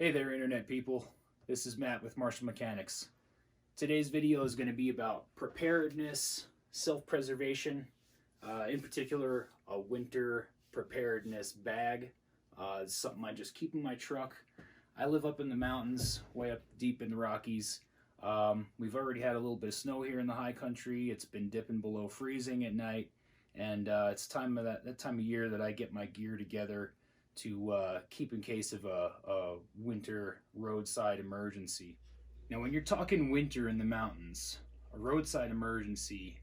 Hey there, internet people. This is Matt with Marshall Mechanics. Today's video is going to be about preparedness, self-preservation, in particular a winter preparedness bag. It's something I just keep in my truck. I live up in the mountains, way up deep in the Rockies. We've already had a little bit of snow here in the high country. It's been dipping below freezing at night, and it's that time of year that I get my gear together to keep in case of a winter roadside emergency. Now, when you're talking winter in the mountains, a roadside emergency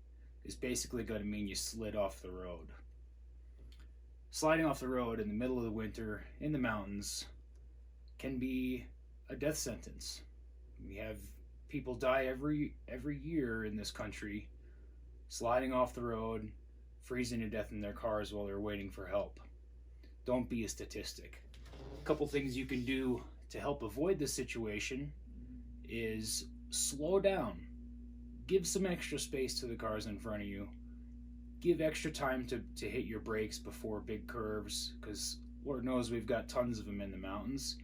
is basically going to mean you slid off the road. Sliding off the road in the middle of the winter in the mountains can be a death sentence. We have people die every year in this country sliding off the road, freezing to death in their cars while they're waiting for help. Don't be a statistic. A couple things you can do to help avoid this situation is slow down. Give some extra space to the cars in front of you. Give extra time to hit your brakes before big curves, because Lord knows we've got tons of them in the mountains.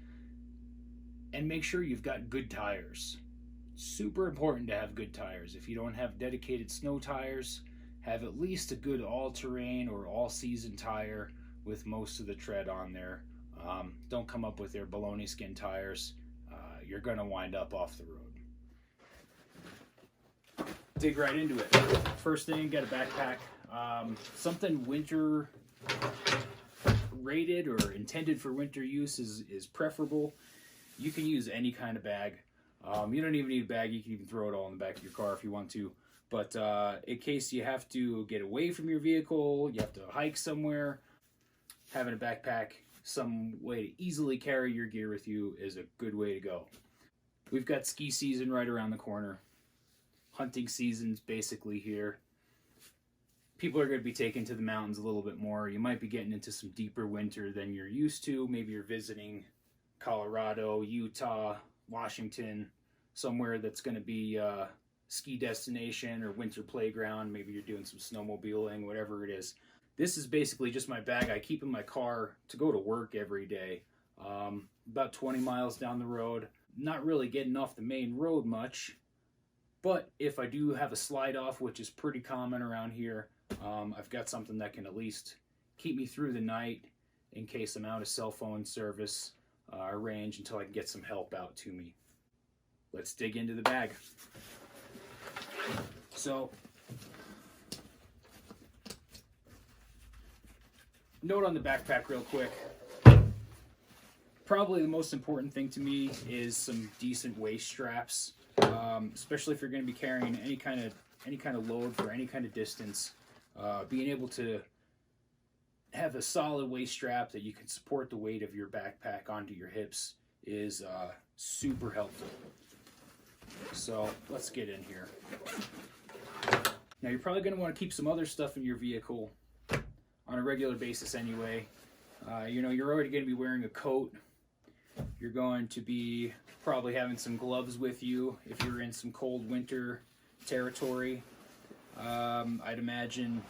And make sure you've got good tires. Super important to have good tires. If you don't have dedicated snow tires, have at least a good all-terrain or all-season tire with most of the tread on there. Don't come up with their baloney skin tires. You're going to wind up off the road. Dig right into it. First thing, get a backpack. Something winter rated or intended for winter use is preferable. You can use any kind of bag. You don't even need a bag. You can even throw it all in the back of your car if you want to. But in case you have to get away from your vehicle, you have to hike somewhere, having a backpack, some way to easily carry your gear with you is a good way to go. We've got ski season right around the corner. Hunting season's basically here. People are going to be taken to the mountains a little bit more. You might be getting into some deeper winter than you're used to. Maybe you're visiting Colorado, Utah, Washington, somewhere that's going to be a ski destination or winter playground. Maybe you're doing some snowmobiling, whatever it is. This is basically just my bag I keep in my car to go to work every day. About 20 miles down the road. Not really getting off the main road much, but if I do have a slide off, which is pretty common around here, I've got something that can at least keep me through the night in case I'm out of cell phone service or range until I can get some help out to me. Let's dig into the bag. So, note on the backpack real quick. Probably the most important thing to me is some decent waist straps, especially if you're going to be carrying any kind of load for any kind of distance. Being able to have a solid waist strap that you can support the weight of your backpack onto your hips is super helpful. So let's get in here. Now you're probably going to want to keep some other stuff in your vehicle on a regular basis anyway. You're already going to be wearing a coat. You're going to be probably having some gloves with you if you're in some cold winter territory. I'd imagine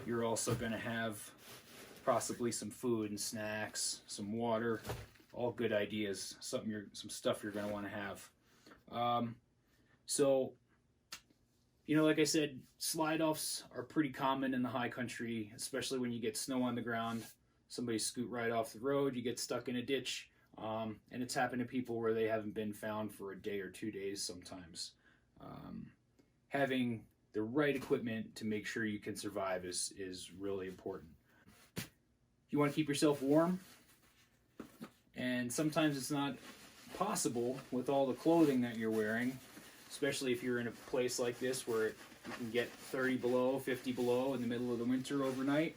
you're also going to have possibly some food and snacks, some water, all good ideas, some stuff you're going to want to have. So, like I said, slide-offs are pretty common in the high country, especially when you get snow on the ground. Somebody scoot right off the road, you get stuck in a ditch, and it's happened to people where they haven't been found for a day or 2 days sometimes. Having the right equipment to make sure you can survive is really important. You want to keep yourself warm, and sometimes it's not possible with all the clothing that you're wearing, especially if you're in a place like this where you can get 30 below, 50 below in the middle of the winter overnight.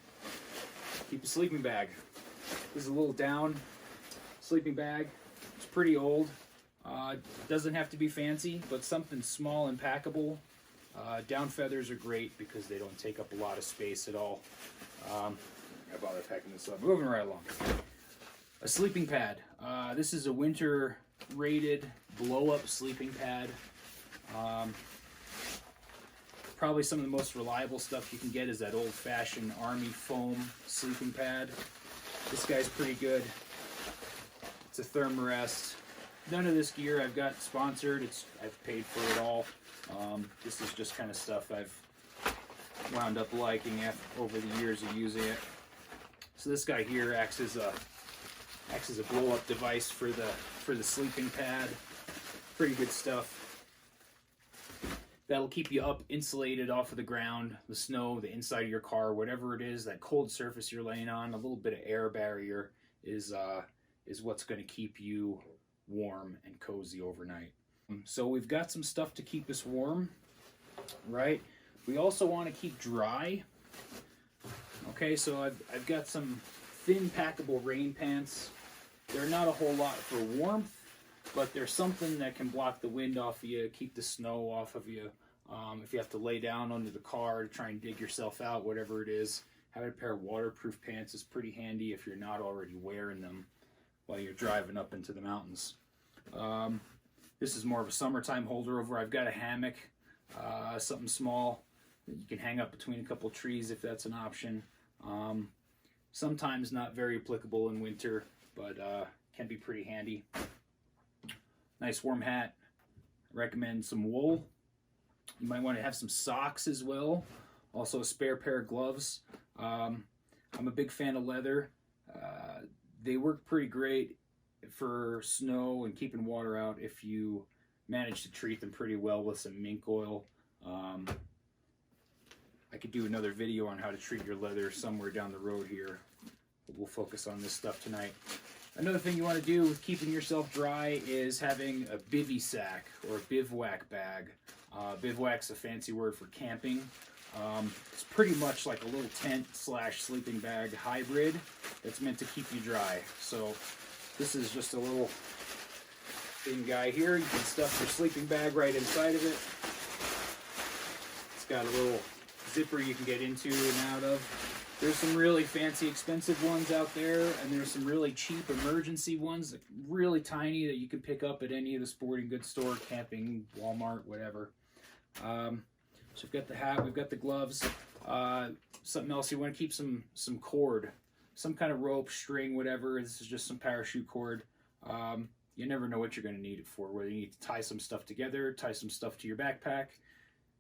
Keep a sleeping bag. This is a little down sleeping bag. It's pretty old. Doesn't have to be fancy, but something small and packable. Down feathers are great because they don't take up a lot of space at all. I bother packing this up. Moving right along. A sleeping pad. This is a winter rated blow-up sleeping pad. Probably some of the most reliable stuff you can get is that old-fashioned Army foam sleeping pad. This guy's pretty good. It's a Thermarest. none of this gear I've got sponsored. I've paid for it all. This is just kind of stuff I've wound up liking over the years of using it. So this guy here acts as a blow-up device for the sleeping pad. Pretty good stuff. That'll keep you up, insulated off of the ground, the snow, the inside of your car, whatever it is, that cold surface you're laying on. A little bit of air barrier is what's going to keep you warm and cozy overnight. So we've got some stuff to keep us warm, right? We also want to keep dry. Okay, so I've got some thin packable rain pants. They're not a whole lot for warmth, but there's something that can block the wind off of you, keep the snow off of you. If you have to lay down under the car to try and dig yourself out, whatever it is, having a pair of waterproof pants is pretty handy if you're not already wearing them while you're driving up into the mountains. This is more of a summertime holder over. I've got a hammock, something small that you can hang up between a couple trees if that's an option. Sometimes not very applicable in winter, but can be pretty handy. Nice warm hat. I recommend some wool. You might want to have some socks as well. Also a spare pair of gloves. I'm a big fan of leather. They work pretty great for snow and keeping water out if you manage to treat them pretty well with some mink oil. I could do another video on how to treat your leather somewhere down the road here, but we'll focus on this stuff tonight. Another thing you want to do with keeping yourself dry is having a bivy sack or a bivouac bag. Bivouac's a fancy word for camping. It's pretty much like a little tent / sleeping bag hybrid that's meant to keep you dry. So this is just a little thin guy here. You can stuff your sleeping bag right inside of it. It's got a little zipper you can get into and out of. There's some really fancy, expensive ones out there, and there's some really cheap emergency ones, that really tiny, that you can pick up at any of the sporting goods store, camping, Walmart, whatever. So we've got the hat, we've got the gloves. Something else, you want to keep some cord, some kind of rope, string, whatever. This is just some parachute cord. You never know what you're going to need it for, whether you need to tie some stuff together, tie some stuff to your backpack,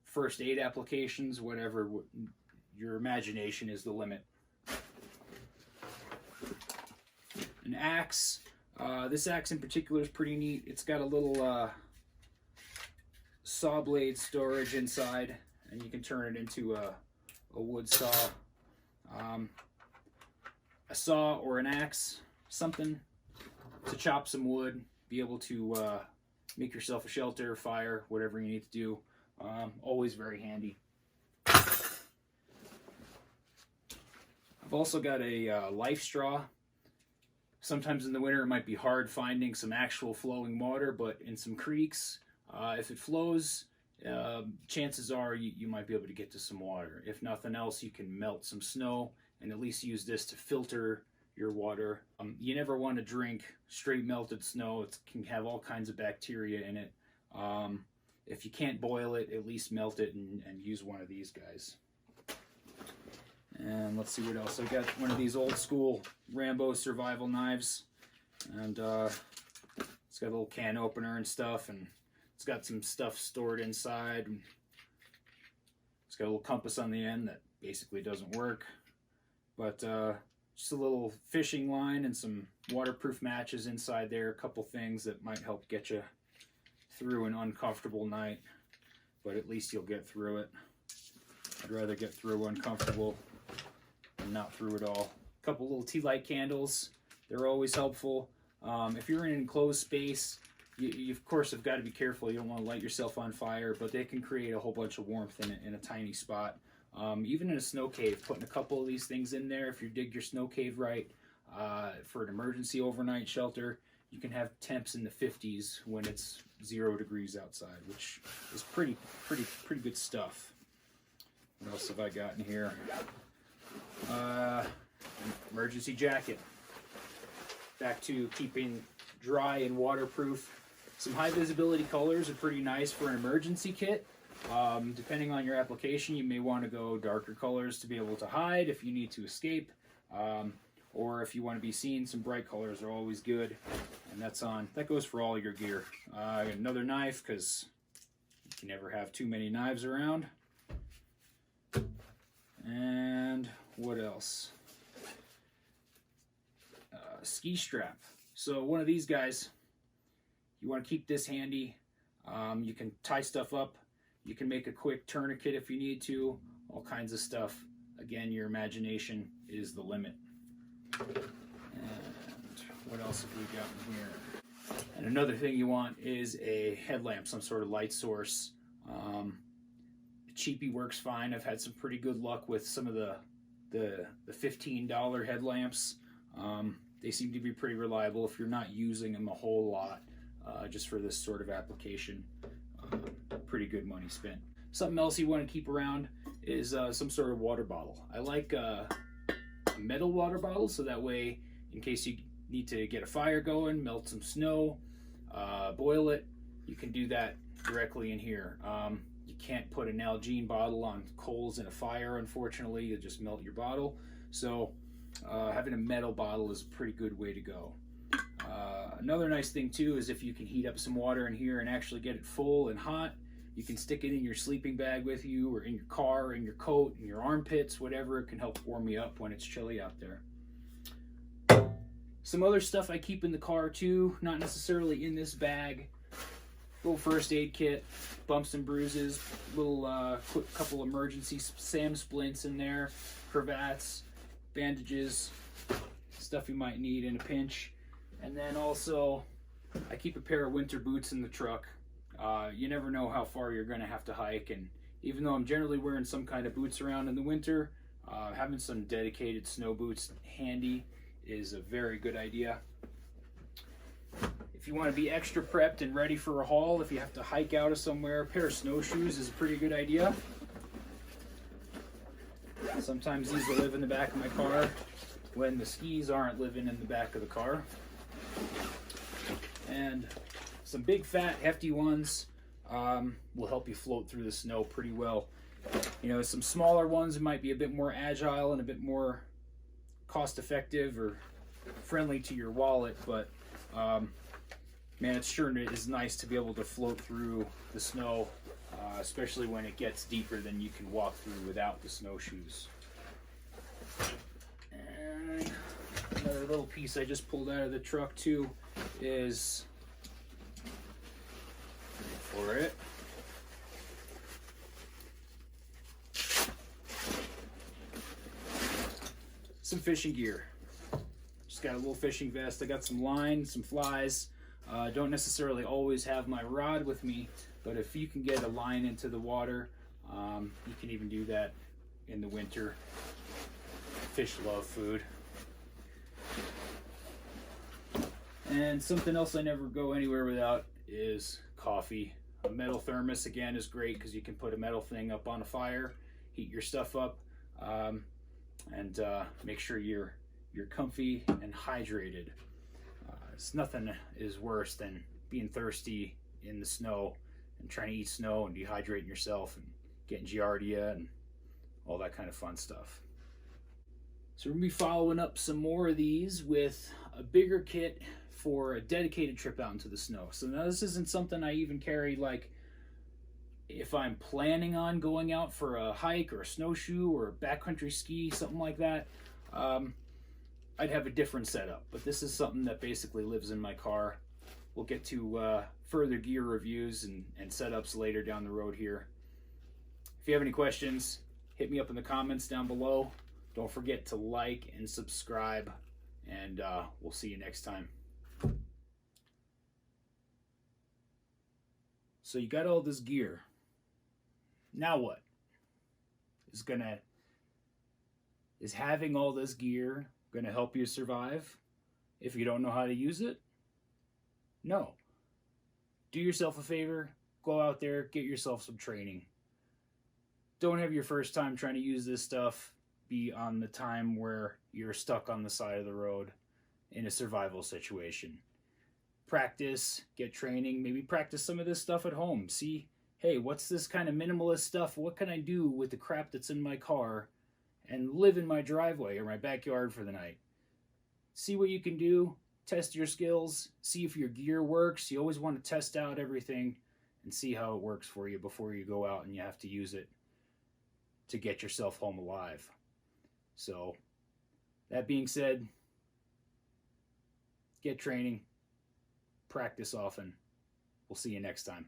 first aid applications, whatever. Your imagination is the limit. An axe. This axe in particular is pretty neat. It's got a little saw blade storage inside, and you can turn it into a wood saw. A saw or an axe, something to chop some wood, be able to make yourself a shelter, fire, whatever you need to do. Always very handy. I've also got a life straw. Sometimes in the winter it might be hard finding some actual flowing water, but in some creeks, if it flows, chances are you might be able to get to some water. If nothing else, you can melt some snow and at least use this to filter your water. You never want to drink straight melted snow. It can have all kinds of bacteria in it. If you can't boil it, at least melt it and use one of these guys. And let's see what else. I got one of these old school Rambo survival knives, and it's got a little can opener and stuff, and it's got some stuff stored inside. And it's got a little compass on the end that basically doesn't work, but just a little fishing line and some waterproof matches inside there. A couple things that might help get you through an uncomfortable night, but at least you'll get through it. I'd rather get through uncomfortable and not through it all. A couple little tea light candles, they're always helpful. If you're in an enclosed space, you of course have got to be careful. You don't want to light yourself on fire, but they can create a whole bunch of warmth in a tiny spot. Even in a snow cave, putting a couple of these things in there, if you dig your snow cave right, for an emergency overnight shelter, you can have temps in the 50s when it's 0 degrees outside, which is pretty good stuff. What else have I got in here? Emergency jacket. Back to keeping dry and waterproof. Some high visibility colors are pretty nice for an emergency kit. Depending on your application, you may want to go darker colors to be able to hide if you need to escape. or if you want to be seen, some bright colors are always good. And that goes for all your gear. Another knife, because you can never have too many knives around. And what else? Ski strap. So one of these guys, you want to keep this handy. You can tie stuff up. You can make a quick tourniquet if you need to. All kinds of stuff. Again, your imagination is the limit. And what else have we got in here? And another thing you want is a headlamp, some sort of light source. Cheapy works fine. I've had some pretty good luck with some of the $15 headlamps. They seem to be pretty reliable if you're not using them a whole lot, just for this sort of application. Pretty good money spent. Something else you want to keep around is some sort of water bottle. I like a metal water bottle, so that way, in case you need to get a fire going, melt some snow, boil it, you can do that directly in here. You can't put an Nalgene bottle on coals in a fire, unfortunately. You'll just melt your bottle. So having a metal bottle is a pretty good way to go. Another nice thing too is if you can heat up some water in here and actually get it full and hot, you can stick it in your sleeping bag with you, or in your car, in your coat, in your armpits, whatever. It can help warm you up when it's chilly out there. Some other stuff I keep in the car too, not necessarily in this bag. Little first aid kit, bumps and bruises, little quick couple emergency SAM splints in there, cravats, bandages, stuff you might need in a pinch. And then also, I keep a pair of winter boots in the truck. You never know how far you're going to have to hike, and even though I'm generally wearing some kind of boots around in the winter, having some dedicated snow boots handy is a very good idea. If you want to be extra prepped and ready for a haul, if you have to hike out of somewhere, a pair of snowshoes is a pretty good idea. Sometimes these will live in the back of my car when the skis aren't living in the back of the car. And some big fat hefty ones will help you float through the snow pretty well. You know, some smaller ones might be a bit more agile and a bit more cost effective or friendly to your wallet, but man, it sure is nice to be able to float through the snow, especially when it gets deeper than you can walk through without the snowshoes. And another little piece I just pulled out of the truck too is for it. Some fishing gear. Just got a little fishing vest. I got some line, some flies. Don't necessarily always have my rod with me, but if you can get a line into the water, you can even do that in the winter. Fish love food. And something else I never go anywhere without is coffee. A metal thermos, again, is great because you can put a metal thing up on a fire, heat your stuff up, and make sure you're comfy and hydrated. Nothing is worse than being thirsty in the snow and trying to eat snow and dehydrating yourself and getting giardia and all that kind of fun stuff. So we're going to be following up some more of these with a bigger kit for a dedicated trip out into the snow. So now this isn't something I even carry like if I'm planning on going out for a hike or a snowshoe or a backcountry ski, something like that. I'd have a different setup, but this is something that basically lives in my car. We'll get to further gear reviews and setups later down the road here. If you have any questions, hit me up in the comments down below. Don't forget to like and subscribe, and we'll see you next time. So you got all this gear. Now what? Is having all this gear going to help you survive if you don't know how to use it? No. Do yourself a favor, go out there, get yourself some training. Don't have your first time trying to use this stuff be on the time where you're stuck on the side of the road in a survival situation. Practice, get training, maybe practice some of this stuff at home. See, hey, what's this kind of minimalist stuff? What can I do with the crap that's in my car and live in my driveway or my backyard for the night? see what you can do, test your skills, see if your gear works. You always want to test out everything and see how it works for you before you go out and you have to use it to get yourself home alive. So, that being said, get training, practice often. We'll see you next time.